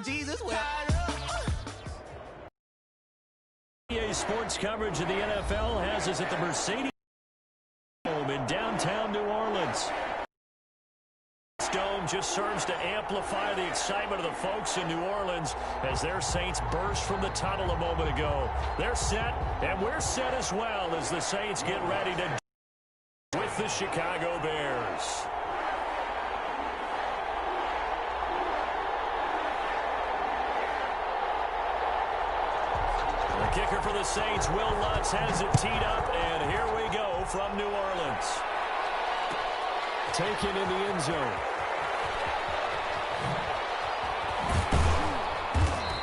Jesus, Sports coverage of the NFL has us at the Mercedes Dome in downtown New Orleans. This dome just serves to amplify the excitement of the folks in New Orleans as their Saints burst from the tunnel a moment ago. They're set, and we're set as well as the Saints get ready to with the Chicago Bears. Kicker for the Saints, Will Lutz has it teed up, and here we go from New Orleans. Taken in the end zone.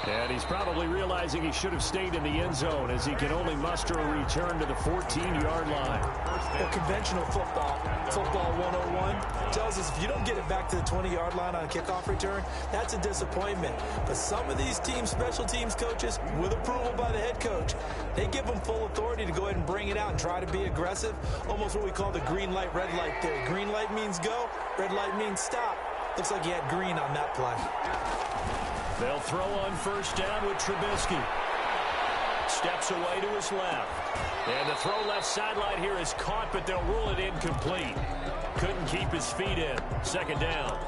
And he's probably realizing he should have stayed in the end zone as he can only muster a return to the 14-yard line. Well, conventional football 101, tells us if you don't get it back to the 20-yard line on a kickoff return, that's a disappointment. But some of these teams, special teams coaches, with approval by the head coach, they give them full authority to go ahead and bring it out and try to be aggressive, almost what we call the green light, red light theory. Green light means go, red light means stop. Looks like he had green on that play. They'll throw on first down with Trubisky. Steps away to his left. And the throw left sideline here is caught, but they'll rule it incomplete. Couldn't keep his feet in. Second down.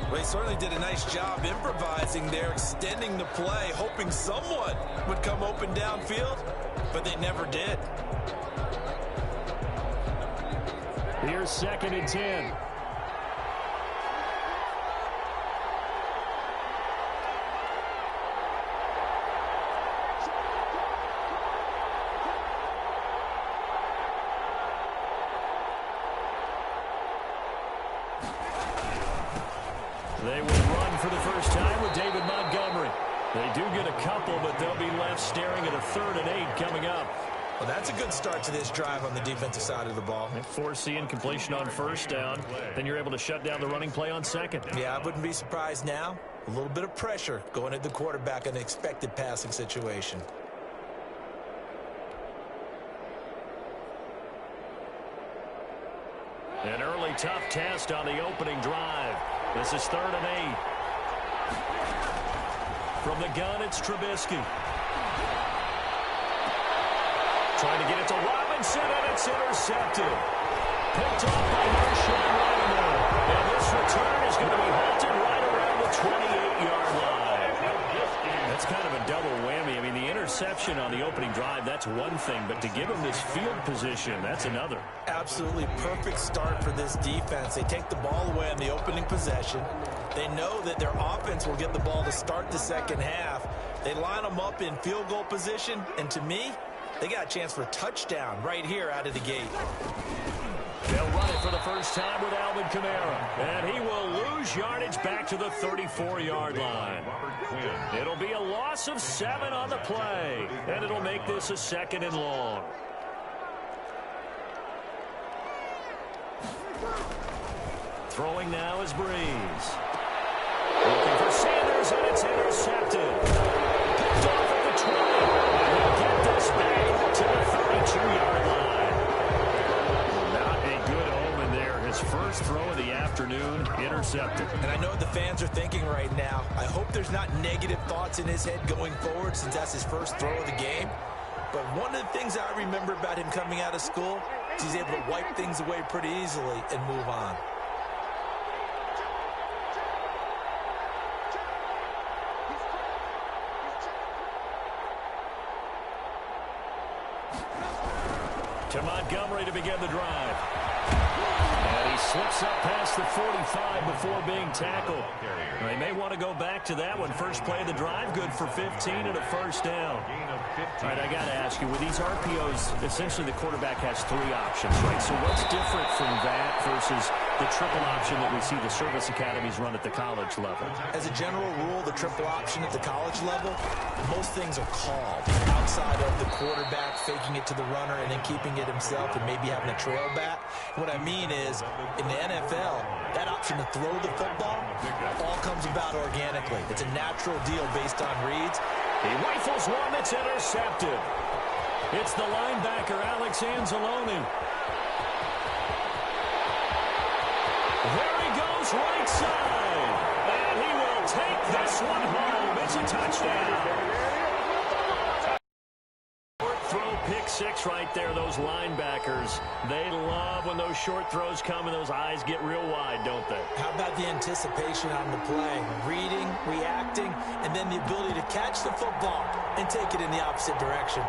Well, he certainly did a nice job improvising there, extending the play, hoping someone would come open downfield, but they never did. Here's 2nd and 10. They will run for the first time with David Montgomery. They do get a couple, but they'll be left staring at a 3rd and 8 coming up. Well, that's a good start to this drive on the defensive side of the ball. And foreseeing completion on first down, then you're able to shut down the running play on second. Yeah, I wouldn't be surprised now. A little bit of pressure going at the quarterback in an expected passing situation. An early tough test on the opening drive. This is 3rd and 8. From the gun, it's Trubisky. Trying to get it to Robinson, and it's intercepted. Picked off by Marshawn Lattimore. And this return is going to be halted right around the 28-yard line. That's kind of a double whammy. I mean, the interception on the opening drive, that's one thing. But to give him this field position, that's another. Absolutely perfect start for this defense. They take the ball away on the opening possession. They know that their offense will get the ball to start the second half. They line them up in field goal position. And to me, they got a chance for a touchdown right here out of the gate. They'll run it for the first time with Alvin Kamara. And he will lose yardage back to the 34-yard line. It'll be a loss of 7 on the play. And it'll make this a 2nd and long. Throwing now is Breeze. Looking for Sanders, and it's intercepted. Picked off at the 20. And they'll get this back to the 32-yard line. His first throw of the afternoon, intercepted. And I know what the fans are thinking right now. I hope there's not negative thoughts in his head going forward since that's his first throw of the game. But one of the things I remember about him coming out of school is he's able to wipe things away pretty easily and move on. To Montgomery to begin the drive. And he slips up past the 45 before being tackled. They may want to go back to that one. First play of the drive, good for 15 and a first down. All right, I got to ask you, with these RPOs, essentially the quarterback has 3 options, right? So what's different from that versus the triple option that we see the service academies run at the college level? As a general rule, the triple option at the college level, most things are called outside of the quarterback faking it to the runner and then keeping it himself and maybe having a trail back. What I mean is, in the NFL, that option to throw the football all comes about organically. It's a natural deal based on reads. He rifles one that's intercepted. It's the linebacker, Alex Anzalone. There he goes right side. And he will will take this one home. It's a touchdown. Throw pick six right there, those linebackers. They love when those short throws come and those eyes get real wide, don't they? How about the anticipation on the play? Reading, reacting, and then the ability to catch the football and take it in the opposite direction.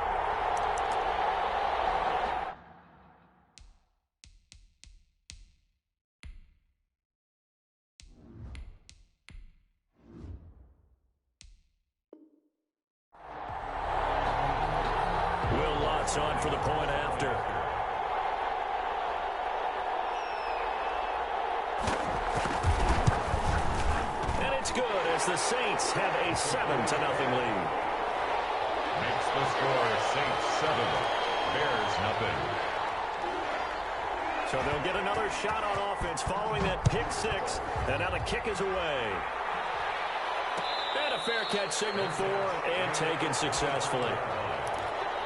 On for the point after. And it's good as the Saints have a 7-0 lead. Makes the score Saints 7, Bears nothing. So they'll get another shot on offense following that pick six. And now the kick is away. And a fair catch signaled for and taken successfully.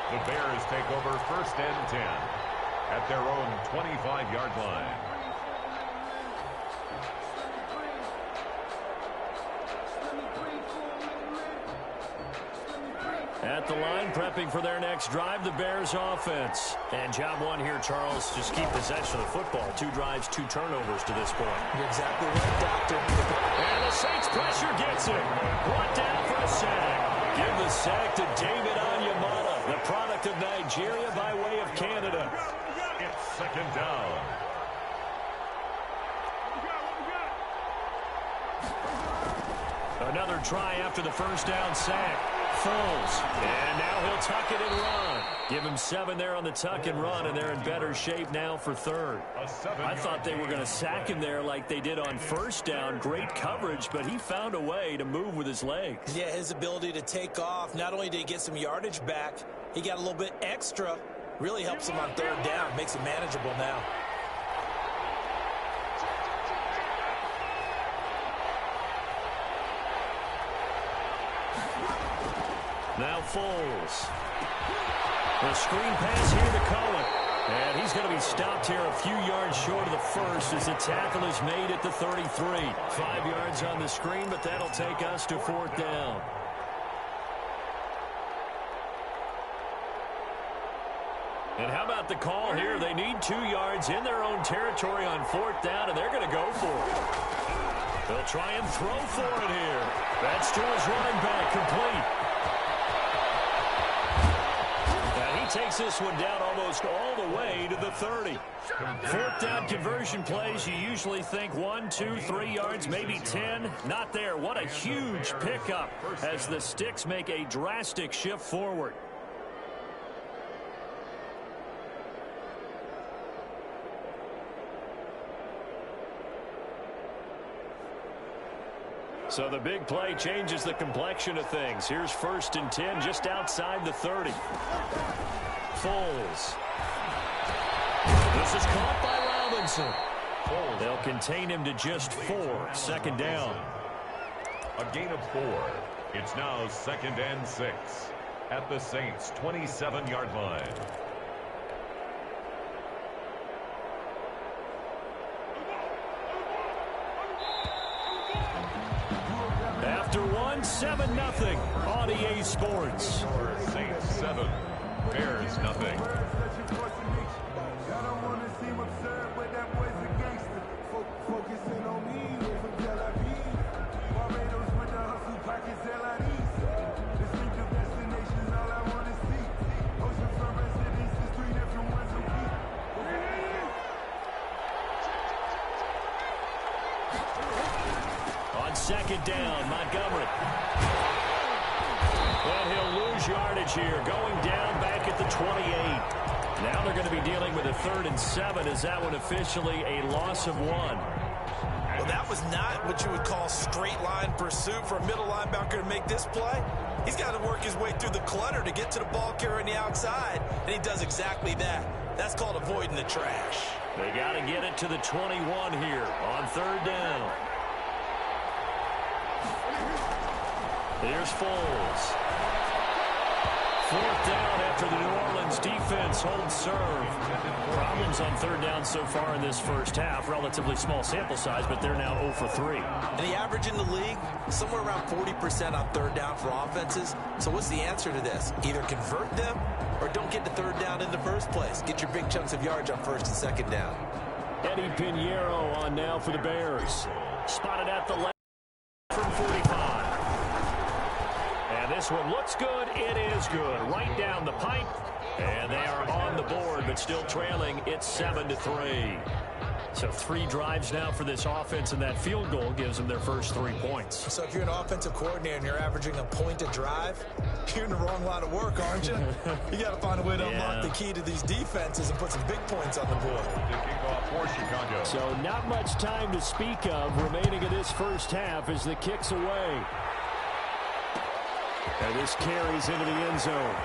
The Bears take over 1st and 10 at their own 25-yard line. At the line, prepping for their next drive, the Bears offense. And job one here, Charles, just keep possession of the football. 2 drives, 2 turnovers to this point. You're exactly right, Doctor. And the Saints pressure gets it. Brought down for a sack. Give the sack to David Onyemata, the product of Nigeria by way of Canada. It's 2nd down. Another try after the 1st down sack. Foles. And now he'll tuck it and run. Give him 7 there on the tuck and run, and they're in better shape now for 3rd. I thought they were going to sack him there like they did on 1st down. Great coverage, but he found a way to move with his legs. Yeah, his ability to take off. Not only did he get some yardage back, he got a little bit extra. Really helps him on 3rd down. Makes it manageable now. Now Foles. The screen pass here to Cohen. And he's going to be stopped here a few yards short of the first as the tackle is made at the 33. 5 yards on the screen, but that'll take us to 4th down. And how about the call here? They need 2 yards in their own territory on 4th down, and they're going to go for it. They'll try and throw for it here. That's to his running back, complete. Takes this one down almost all the way to the 30. 4th down conversion plays, you usually think 1, 2, 3 yards, maybe 10. Not there. What a huge pickup as the Sticks make a drastic shift forward. So the big play changes the complexion of things. Here's 1st and 10 just outside the 30. Foles. This is caught by Robinson. They'll contain him to just 4. 2nd down. A gain of 4. It's now 2nd and 6 at the Saints' 27-yard line. After 7-0 on EA Sports. Saints 7, Bears nothing. On 2nd down, Montgomery. And he'll lose yardage here, going down back at the 28. Now they're going to be dealing with a 3rd and 7. Is that one officially a loss of 1? Well, that was not what you would call straight line pursuit for a middle linebacker to make this play. He's got to work his way through the clutter to get to the ball carrier on the outside, and he does exactly that. That's called avoiding the trash. They got to get it to the 21 here on 3rd down. Here's Foles. 4th down after the New Orleans defense defense holds serve. Problems on third down so far in this first half. Relatively small sample size, but they're now 0 for 3. And the average in the league, somewhere around 40% on third down for offenses. So what's the answer to this? Either convert them or don't get to third down in the first place. Get your big chunks of yards on first and second down. Eddie Pinheiro on now for the Bears. Spotted at the left from 45. And this one looks good. It is good. Right down the pipe. And they are on the board, but still trailing. It's 7-3. So 3 drives now for this offense, and that field goal gives them their first 3 points. So if you're an offensive coordinator and you're averaging a point a drive, you're in the wrong line of work, aren't you? You got to find a way to unlock the key to these defenses and put some big points on the board. For Chicago. So not much time to speak of remaining in this first half as the kick's away. And this carries into the end zone.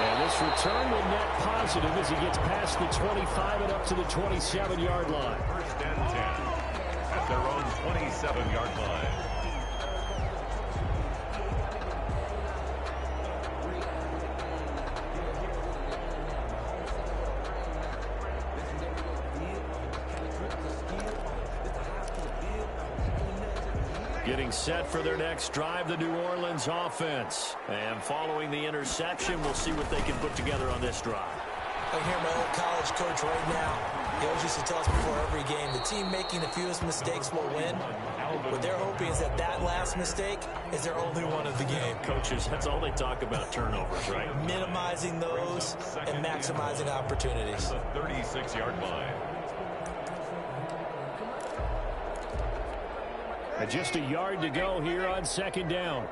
And this return will net positive as he gets past the 25 and up to the 27-yard line. First and 10 at their own 27-yard line. Getting set for their next drive, the New Orleans offense. And following the interception, we'll see what they can put together on this drive. I hear my old college coach right now. He always used to tell us before every game, the team making the fewest mistakes will win. What they're hoping is that that last mistake is their only one of the game. Coaches, that's all they talk about, turnovers, right? Minimizing those and maximizing opportunities. The 36-yard line. And just a yard to go here on second down.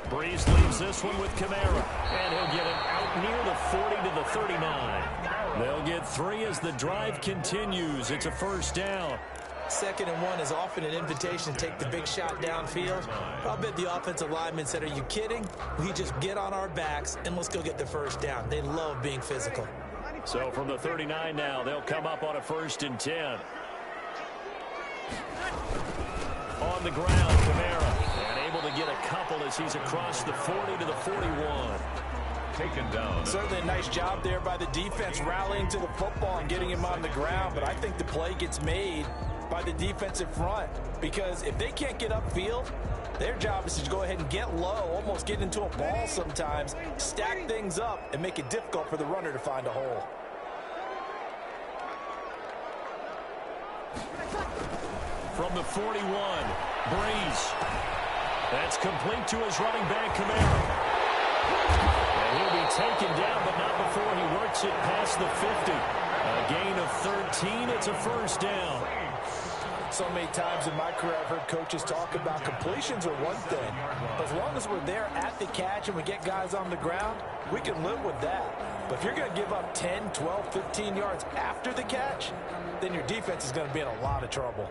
Breeze leaves this one with Kamara. And he'll get it out near the 40 to the 39. They'll get 3 as the drive continues. It's a first down. 2nd and 1 is often an invitation to take the big shot downfield. I'll bet the offensive lineman said, are you kidding? We just get on our backs and let's go get the first down. They love being physical. So from the 39 now, they'll come up on a 1st and 10. On the ground, Kamara. And able to get a couple as he's across the 40 to the 41. Taken down. Certainly a nice job there by the defense rallying to the football and getting him on the ground. But I think the play gets made by the defensive front, because if they can't get upfield, their job is to go ahead and get low, almost get into a ball sometimes, stack things up, and make it difficult for the runner to find a hole. From the 41, Breeze. That's complete to his running back, Kamara. And he'll be taken down, but not before he works it past the 50. A gain of 13, it's a first down. So many times in my career I've heard coaches talk about completions are one thing. But as long as we're there at the catch and we get guys on the ground, we can live with that. But if you're going to give up 10, 12, 15 yards after the catch, then your defense is going to be in a lot of trouble.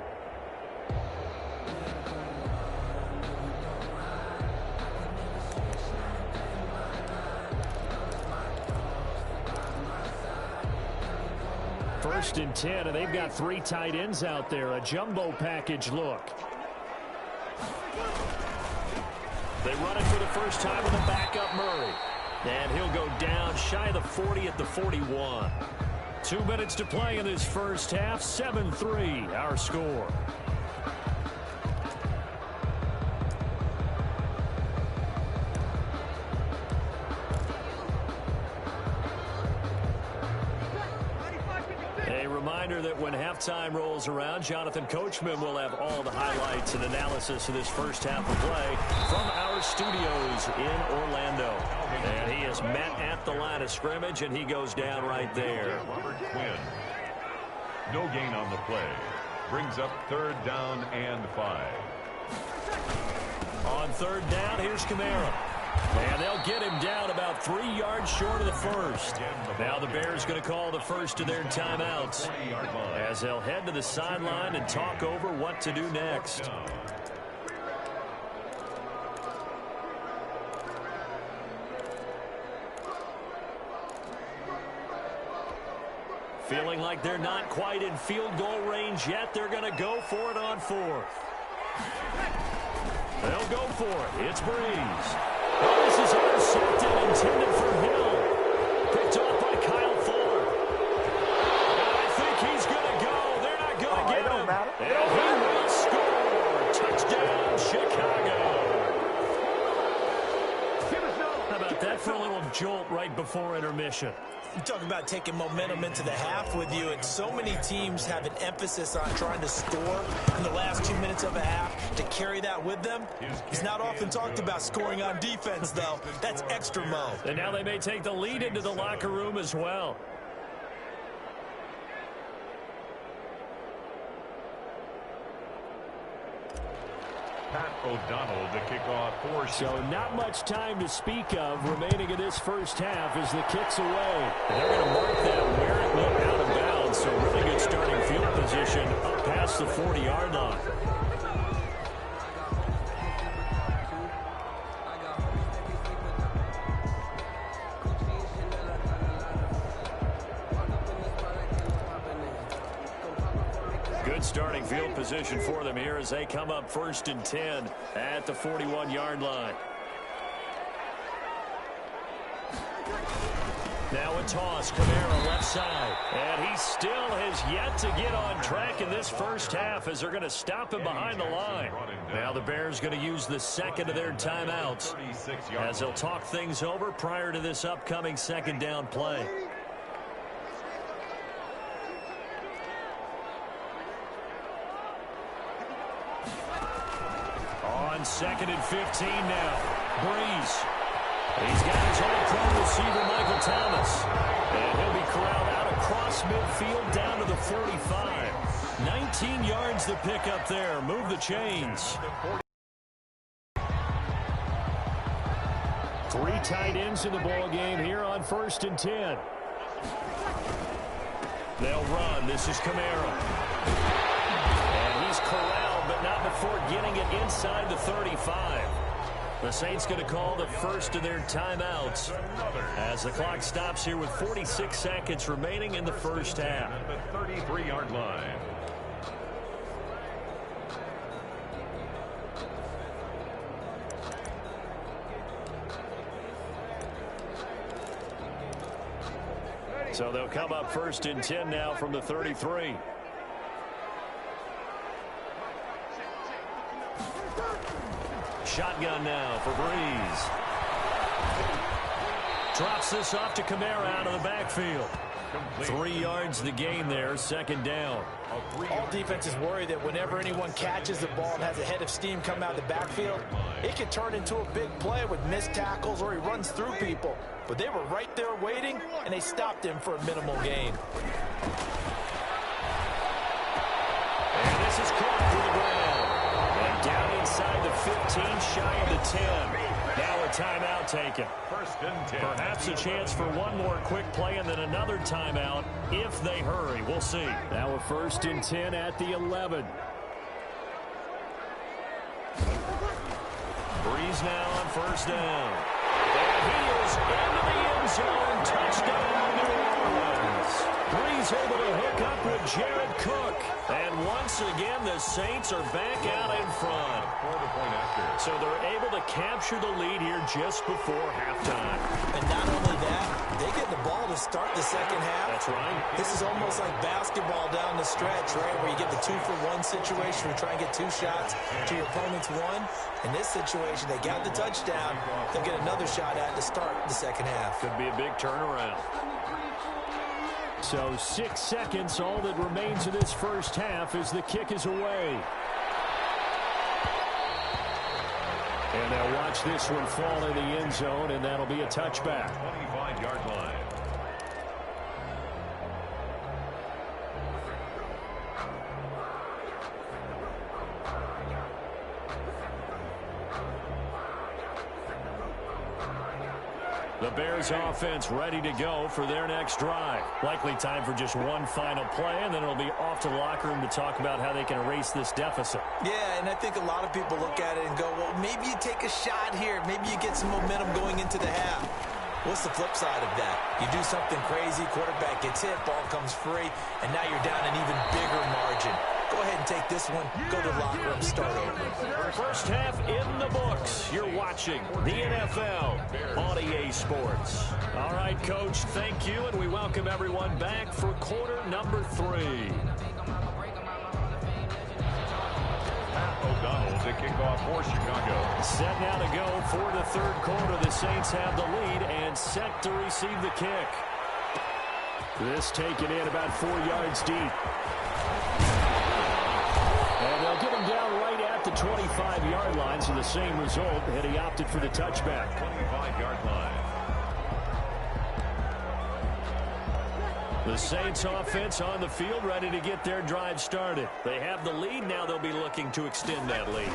First and 10, and they've got 3 tight ends out there. A jumbo package look. They run it for the first time with a backup Murray. And he'll go down shy of the 40 at the 41. 2 minutes to play in this first half. 7-3, our score. Reminder that when halftime rolls around, Jonathan Coachman will have all the highlights and analysis of this first half of play from our studios in Orlando. And he is met at the line of scrimmage, and he goes down right there. Robert Quinn. No gain on the play. Brings up 3rd down and 5. On 3rd down, here's Kamara. And they'll get him down about 3 yards short of the first. Now the Bears going to call the first of their timeouts as they'll head to the sideline and talk over what to do next. Feeling like they're not quite in field goal range yet. They're going to go for it on fourth. They'll go for it. It's Breeze. Oh, this is intercepted, intended for Hill. Picked off by Kyle Fuller. And I think he's going to go. They're not going to get him. And he will score. Touchdown, Chicago. How about that for a little jolt right before intermission? You talk about taking momentum into the half with you, and so many teams have an emphasis on trying to score in the last 2 minutes of a half to carry that with them. It's not often talked about scoring on defense, though. That's extra mo. And now they may take the lead into the locker room as well. Pat O'Donnell to kick off for. So not much time to speak of remaining in this first half as the kick's away. And they're going to mark that where it went out of bounds. So really good starting field position up past the 40-yard line. Starting field position for them here as they come up 1st and 10 at the 41-yard line. Now a toss, Kamara left side. And he still has yet to get on track in this first half as they're going to stop him behind the line. Now the Bears going to use the second of their timeouts as they'll talk things over prior to this upcoming second down play. On 2nd and 15 now. Breeze. He's got his all-pro receiver, Michael Thomas. And he'll be corralled out across midfield down to the 45. 19 yards to pick up there. Move the chains. 3 tight ends in the ball game here on 1st and 10. They'll run. This is Kamara. And he's corralled, but not before getting it inside the 35. The Saints going to call the first of their timeouts as the clock stops here with 46 seconds remaining in the first half. At the 33-yard line. So they'll come up 1st and 10 now from the 33. Shotgun now for Breeze. Drops this off to Kamara out of the backfield. 3 yards the gain there, 2nd down. All defenses worry that whenever anyone catches the ball and has a head of steam come out of the backfield, it can turn into a big play with missed tackles or he runs through people. But they were right there waiting, and they stopped him for a minimal gain. And this is caught to the ground. And down inside the 15, shy of the 10. Now a timeout taken. 1st and 10. Perhaps a chance for one more quick play and then another timeout if they hurry. We'll see. Now a 1st and 10 at the 11. Breeze now on 1st down. And he is into the end zone. Touchdown, New Orleans. Breeze able to hook up with Jared Cook. And once again, the Saints are back out in front. For the point after. So they're able to capture the lead here just before halftime. And not only that, they get the ball to start the second half. That's right. This is almost like basketball down the stretch, right, where you get the 2-for-1 situation where you try and get 2 shots to your opponent's 1. In this situation, they got the touchdown. They'll get another shot at to start the second half. Could be a big turnaround. So 6 seconds, all that remains of this first half as the kick is away. And they'll watch this one fall in the end zone, and that'll be a touchback. 25-yard line. The Bears offense ready to go for their next drive. Likely time for just one final play, and then it'll be off to the locker room to talk about how they can erase this deficit. Yeah, and I think a lot of people look at it and go, well, maybe you take a shot here. Maybe you get some momentum going into the half. What's the flip side of that? You do something crazy, quarterback gets hit, ball comes free, and now you're down an even bigger margin. Go ahead and take this one, go to the locker room, start over. First half in the books. You're watching the NFL on EA Sports. All right, Coach, thank you, and we welcome everyone back for quarter number 3. O'Donnell to kick off for Chicago. Set now to go for the third quarter. The Saints have the lead and set to receive the kick. This taken in about 4 yards deep. And they'll get him down right at the 25-yard line, so the same result, and he opted for the touchback. 25-yard line. The Saints offense on the field, ready to get their drive started. They have the lead. Now they'll be looking to extend that lead.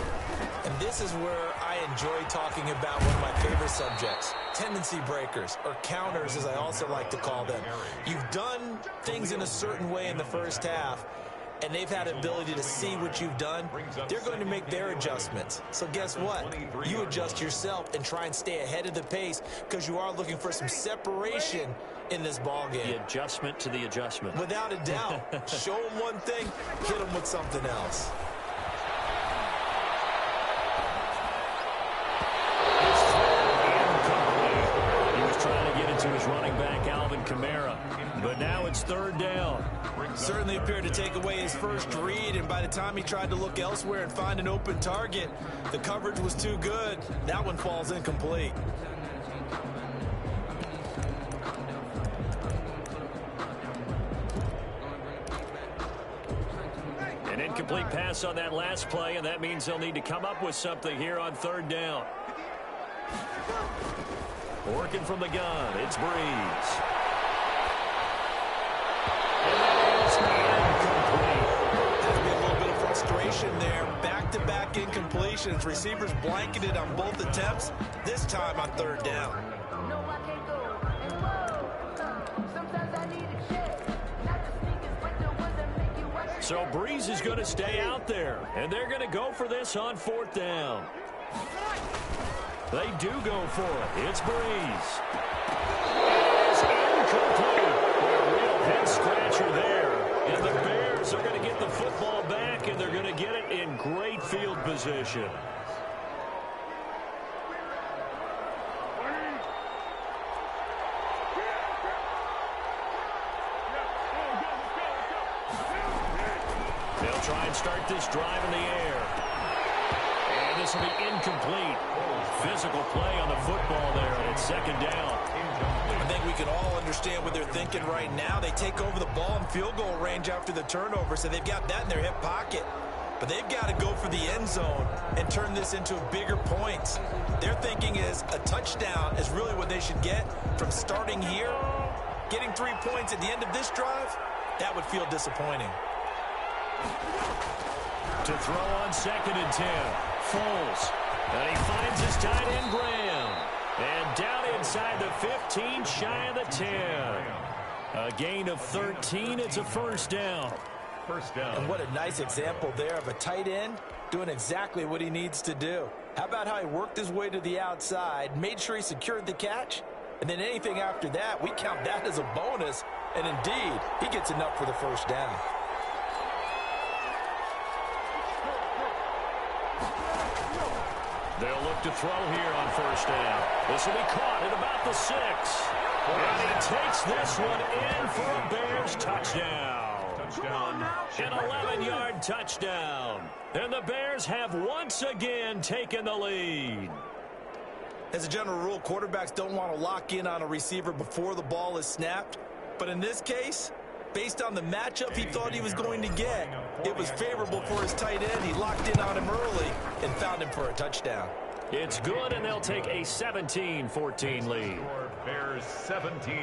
And this is where I enjoy talking about one of my favorite subjects, tendency breakers, or counters as I also like to call them. You've done things in a certain way in the first half, and they've had the ability to see what you've done. They're going to make their adjustments. So guess what? You adjust yourself and try and stay ahead of the pace because you are looking for some separation in this ball game. The adjustment to the adjustment. Without a doubt. Show them one thing, hit them with something else. He was trying to get it to his running back, Alvin Kamara. But now it's third down. Certainly appeared to take away his first read, and by the time he tried to look elsewhere and find an open target, the coverage was too good. That one falls incomplete. An incomplete pass on that last play, and that means they'll need to come up with something here on third down. Working from the gun, it's Breeze. And that is incomplete. There's been a little bit of frustration there. Back-to-back incompletions. Receivers blanketed on both attempts, this time on third down. So Breeze is going to stay out there, and they're going to go for this on fourth down. They do go for it. It's Breeze. It's incomplete. A real head-scratcher there. And the Bears are going to get the football back, and they're going to get it in great field position. They'll try and start this drive in the air. And this will be incomplete. Physical play on the football there, and it's second down. I think we can all understand what they're thinking right now. They take over the ball in field goal range after the turnover, so they've got that in their hip pocket. But they've got to go for the end zone and turn this into bigger points. Their thinking is a touchdown is really what they should get from starting here. Getting 3 points at the end of this drive, that would feel disappointing. To throw on second and 10. Foles. And he finds his tight end, Graham. And down inside the 15, shy of the 10. A gain of 13. It's a first down. First down. And what a nice example there of a tight end doing exactly what he needs to do. How about how he worked his way to the outside, made sure he secured the catch, and then anything after that, we count that as a bonus. And indeed, he gets enough for the first down. They'll look to throw here on first down. This will be caught at about the 6. And he takes this one in for a Bears touchdown. An 11-yard touchdown. And the Bears have once again taken the lead. As a general rule, quarterbacks don't want to lock in on a receiver before the ball is snapped. But in this case, based on the matchup he thought he was going to get, it was favorable for his tight end. He locked in on him early and found him for a touchdown. It's good, and they'll take a 17-14 lead. Bears 17,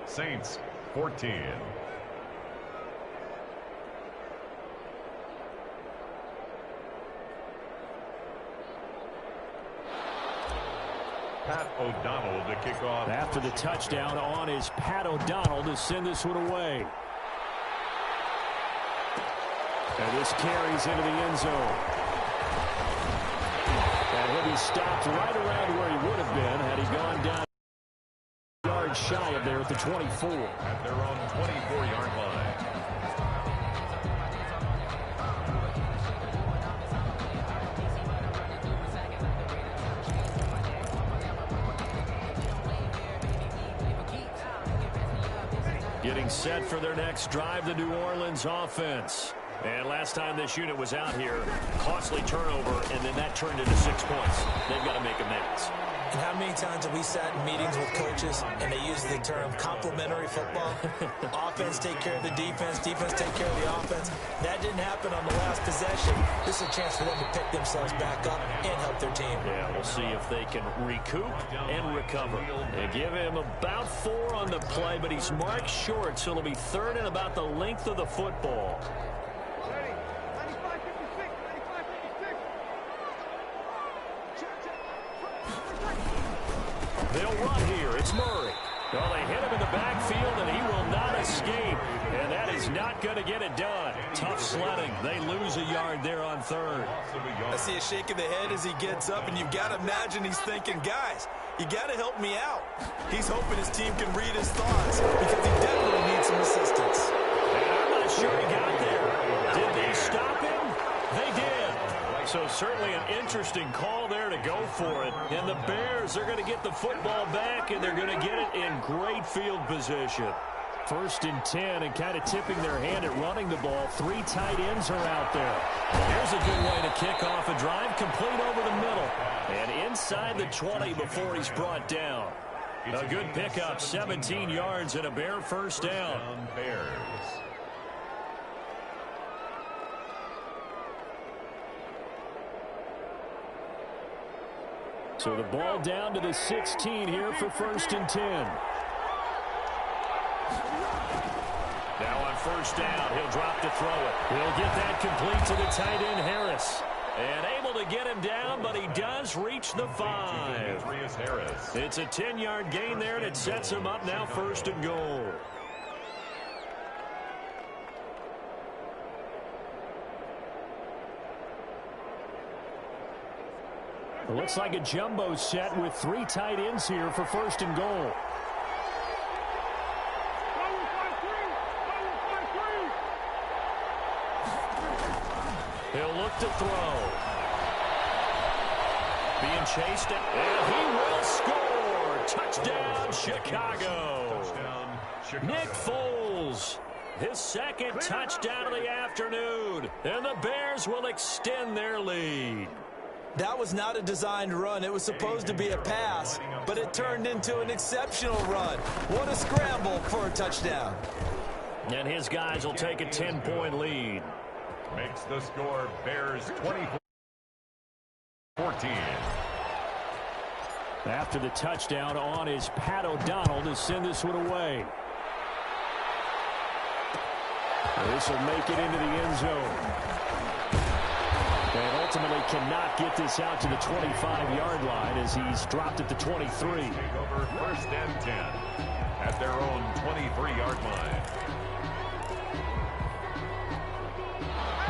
Saints 14. Pat O'Donnell to kick off. After the touchdown on is Pat O'Donnell to send this one away. And this carries into the end zone. And he'll be stopped right around where he would have been had he gone down. there at the 24. At their own 24-yard line. Getting set for their next drive, the New Orleans offense. And last time this unit was out here, costly turnover, and then that turned into 6 points. They've got to make amends. And how many times have we sat in meetings with coaches and they use the term complementary football? Offense take care of the defense, defense take care of the offense. That didn't happen on the last possession. This is a chance for them to pick themselves back up and help their team. Yeah, we'll see if they can recoup and recover. They give him about 4 on the play, but he's marked short, so it'll be third and about the length of the football. They'll run here. It's Murray. Well, they hit him in the backfield, and he will not escape. And that is not going to get it done. Tough sledding. They lose a yard there on third. I see a shake of the head as he gets up, and you've got to imagine he's thinking, guys, you got to help me out. He's hoping his team can read his thoughts because he definitely needs some assistance. And I'm not sure he got there. Did they stop him? They did. So certainly an interesting call there to go for it. And the Bears are going to get the football back, and they're going to get it in great field position. 1st and 10, and kind of tipping their hand at running the ball. 3 tight ends are out there. Here's a good way to kick off a drive, complete over the middle. And inside the 20 before he's brought down. A good pickup, 17 yards and a Bear first down. Bears. So the ball down to the 16 here for 1st and 10. Now on 1st down, he'll drop to throw it. He'll get that complete to the tight end, Harris. And able to get him down, but he does reach the 5. It's a 10-yard gain there, and it sets him up now 1st and goal. It looks like a jumbo set with 3 tight ends here for 1st and goal. He'll look to throw. Being chased, and he will score. Touchdown, Chicago. Nick Foles, his 2nd touchdown of the afternoon. And the Bears will extend their lead. That was not a designed run. It was supposed to be a pass, but it turned into an exceptional run. What a scramble for a touchdown. And his guys will take a 10-point lead. Makes the score Bears 24-14. After the touchdown on is Pat O'Donnell to send this one away. This will make it into the end zone. And ultimately cannot get this out to the 25-yard line as he's dropped at the 23. Take over 1st and 10 at their own 23-yard line.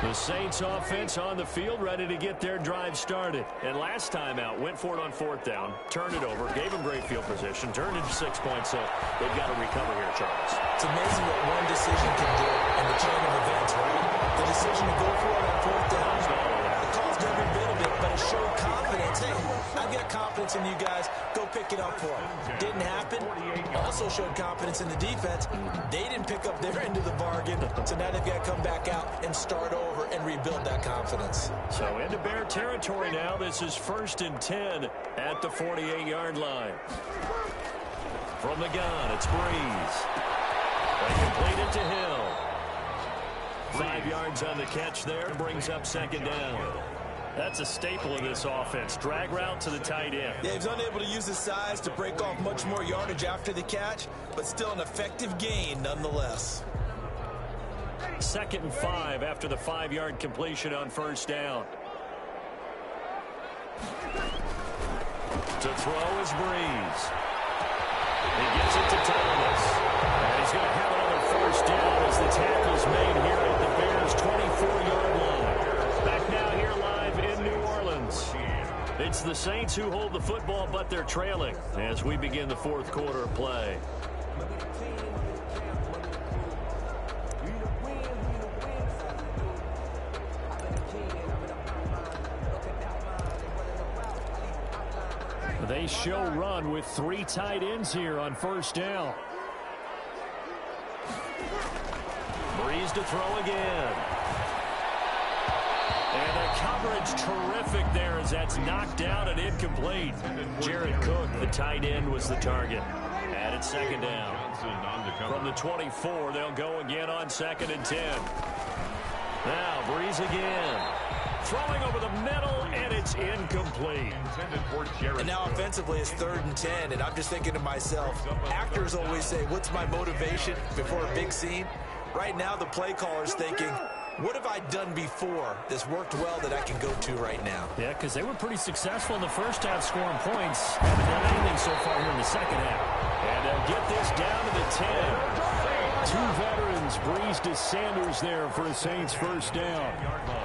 The Saints offense on the field ready to get their drive started. And last time out, went for it on 4th down, turned it over, gave them great field position, turned into 6 points, so they've got to recover here, Charles. It's amazing what one decision can do in the chain of events, right? The decision to go for it on 4th down, it caused every bit of it, but it showed confidence. Hey, I've got confidence in you guys. Go pick it up for them. Didn't happen. Also showed confidence in the defense. They didn't pick up their end of the bargain, so now they've got to come back out and start over and rebuild that confidence. So into Bear territory now. This is 1st and 10 at the 48-yard line. From the gun, it's Breeze. They complete it to Hill. 5 yards on the catch there. Brings up 2nd down. That's a staple of this offense. Drag route to the tight end. Yeah, he's unable to use his size to break off much more yardage after the catch, but still an effective gain nonetheless. 2nd and 5 after the 5-yard completion on 1st down. To throw is Breeze. He gets it to Thomas. And he's going to have another 1st down as the tackle's made here at the Bears' 24-yard line. Back now here live in New Orleans. It's the Saints who hold the football, but they're trailing as we begin the 4th quarter of play. They show run with 3 tight ends here on first down. Breeze to throw again. And the coverage terrific there as that's knocked down and incomplete. Jared Cook, the tight end, was the target. And it's second down. From the 24, they'll go again on 2nd and 10. Now Breeze again. Throwing over the middle, and it's incomplete. And now offensively, it's 3rd and 10, and I'm just thinking to myself, actors always say, what's my motivation before a big scene? Right now, the play caller's thinking, what have I done before that's worked well that I can go to right now? Yeah, because they were pretty successful in the first half scoring points. Haven't done anything so far here in the second half. And they'll get this down to the 10. 2 veterans, Breeze to Sanders there for a Saints first down.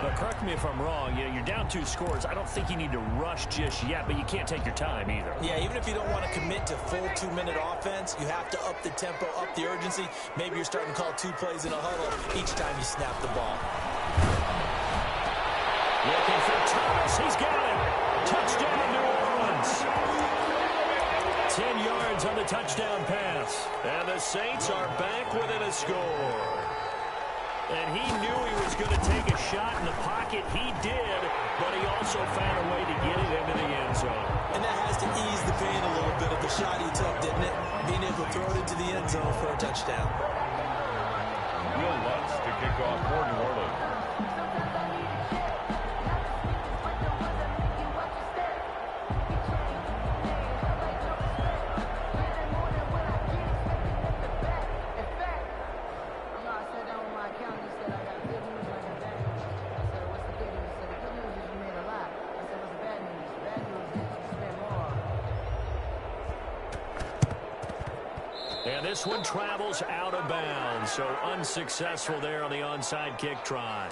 But correct me if I'm wrong, you're down 2 scores. I don't think you need to rush just yet, but you can't take your time either. Yeah, even if you don't want to commit to full 2-minute offense, you have to up the tempo, up the urgency. Maybe you're starting to call 2 plays in a huddle each time you snap the ball. Looking for Thomas. He's got it. Touchdown, New Orleans. 10 yards on the touchdown pass. And the Saints are back within a score. And he knew he was going to take a shot in the pocket. He did, but he also found a way to get it into the end zone. And that has to ease the pain a little bit of the shot he took, didn't it? Being able to throw it into the end zone for a touchdown. Will Lutz to kick off for New Orleans. And this one travels out of bounds, so unsuccessful there on the onside kick try.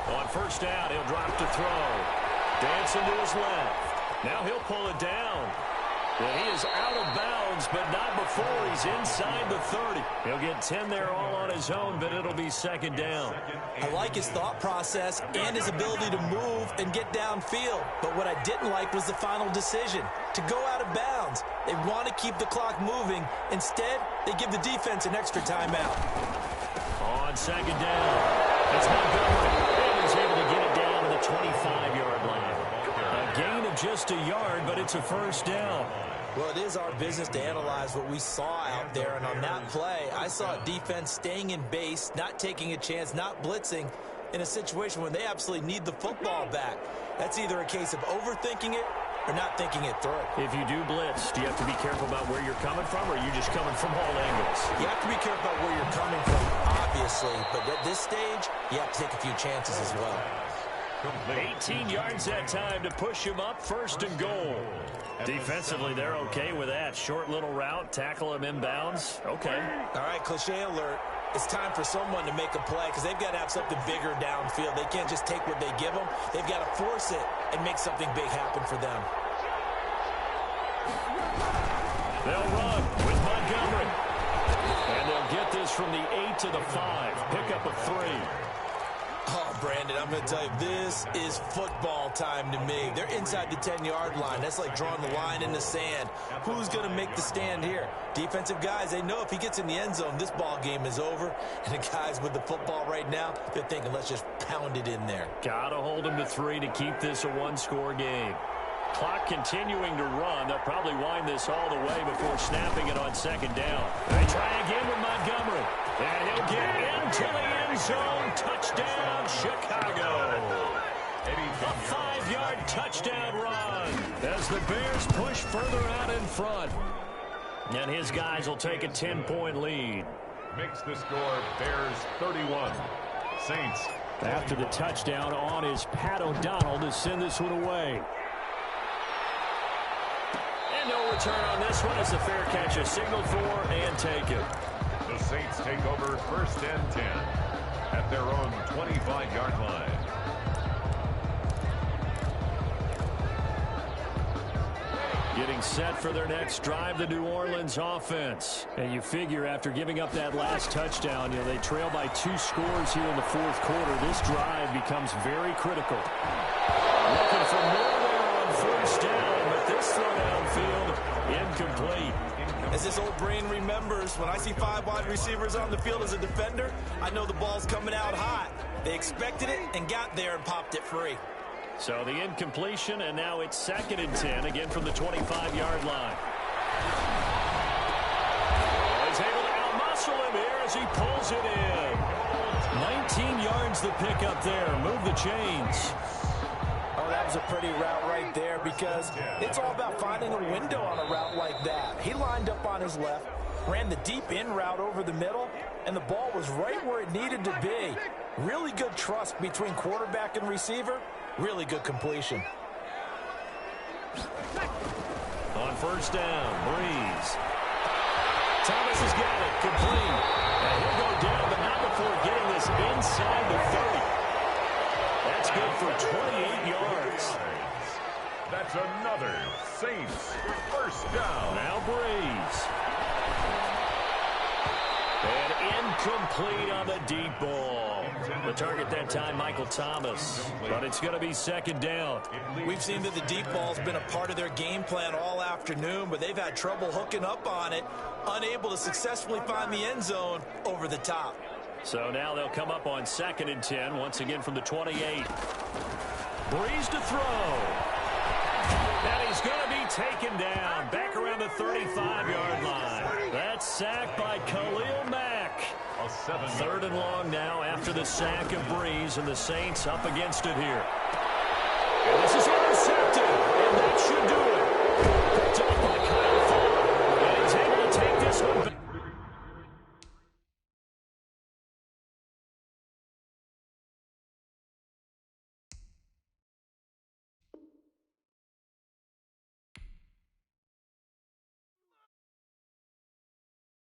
On first down, he'll drop to throw. Dancing to his left. Now he'll pull it down. And he is out of bounds, but not before he's inside the 30. He'll get 10 there all on his own, but it'll be second down. I like his thought process and his ability to move and get downfield. But what I didn't like was the final decision, to go out of bounds. They want to keep the clock moving. Instead, they give the defense an extra timeout. On second down, it's Montgomery. And he's able to get it down to the 25-yard line. A gain of just a yard, but it's a first down. Well, it is our business to analyze what we saw out there, and on that play, I saw a defense staying in base, not taking a chance, not blitzing in a situation when they absolutely need the football back. That's either a case of overthinking it or not thinking it through. If you do blitz, do you have to be careful about where you're coming from, or are you just coming from all angles? You have to be careful about where you're coming from, obviously, but at this stage, you have to take a few chances as well. 18 yards that time to push him up, first and goal. Defensively, they're okay with that. Short little route, tackle him inbounds. Okay. All right, cliche alert. It's time for someone to make a play because they've got to have something bigger downfield. They can't just take what they give them. They've got to force it and make something big happen for them. They'll run with Montgomery. And they'll get this from the 8 to the 5. Pick up a 3. Oh, Brandon, I'm going to tell you, this is football time to me. They're inside the 10-yard line. That's like drawing the line in the sand. Who's going to make the stand here? Defensive guys, they know if he gets in the end zone, this ball game is over. And the guys with the football right now, they're thinking, let's just pound it in there. Got to hold him to 3 to keep this a one-score game. Clock continuing to run. They'll probably wind this all the way before snapping it on second down. They try again with Montgomery. And he'll get into the end zone. Touchdown, Chicago. A 5-yard touchdown run as the Bears push further out in front. And his guys will take a 10-point lead. Makes the score Bears 31. Saints. After the touchdown on is Pat O'Donnell to send this one away. And no return on this one as the fair catch is signaled for and taken. The Saints take over first and 10 at their own 25-yard line. Getting set for their next drive, the New Orleans offense. And you figure after giving up that last touchdown, they trail by 2 scores here in the fourth quarter. This drive becomes very critical. Looking for more there on first down, but this throw downfield, incomplete. As this old brain remembers, when I see 5 wide receivers on the field as a defender, I know the ball's coming out hot. They expected it and got there and popped it free. So the incompletion, and now it's 2nd and 10, again from the 25-yard line. He's able to outmuscle him here as he pulls it in. 19 yards the pickup there. Move the chains. Oh, that was a pretty route right there because it's all about finding a window on a route like that. He lined up on his left, ran the deep in route over the middle, and the ball was right where it needed to be. Really good trust between quarterback and receiver. Really good completion. On first down, Breeze. Thomas has got it, complete. And he'll go down, but not before getting this inside the 30. That's good for 28 yards. That's another Saints first down. Now Breeze. And incomplete on the deep ball. The target that time, Michael Thomas. But it's going to be 2nd down. We've seen that the deep ball's been a part of their game plan all afternoon, but they've had trouble hooking up on it, unable to successfully find the end zone over the top. So now they'll come up on 2nd and 10, once again from the 28. Breeze to throw. And he's going to be taken down, back around the 35-yard line. That's sacked by Khalil Mack. 3rd and long now after the sack of Breeze, and the Saints up against it here.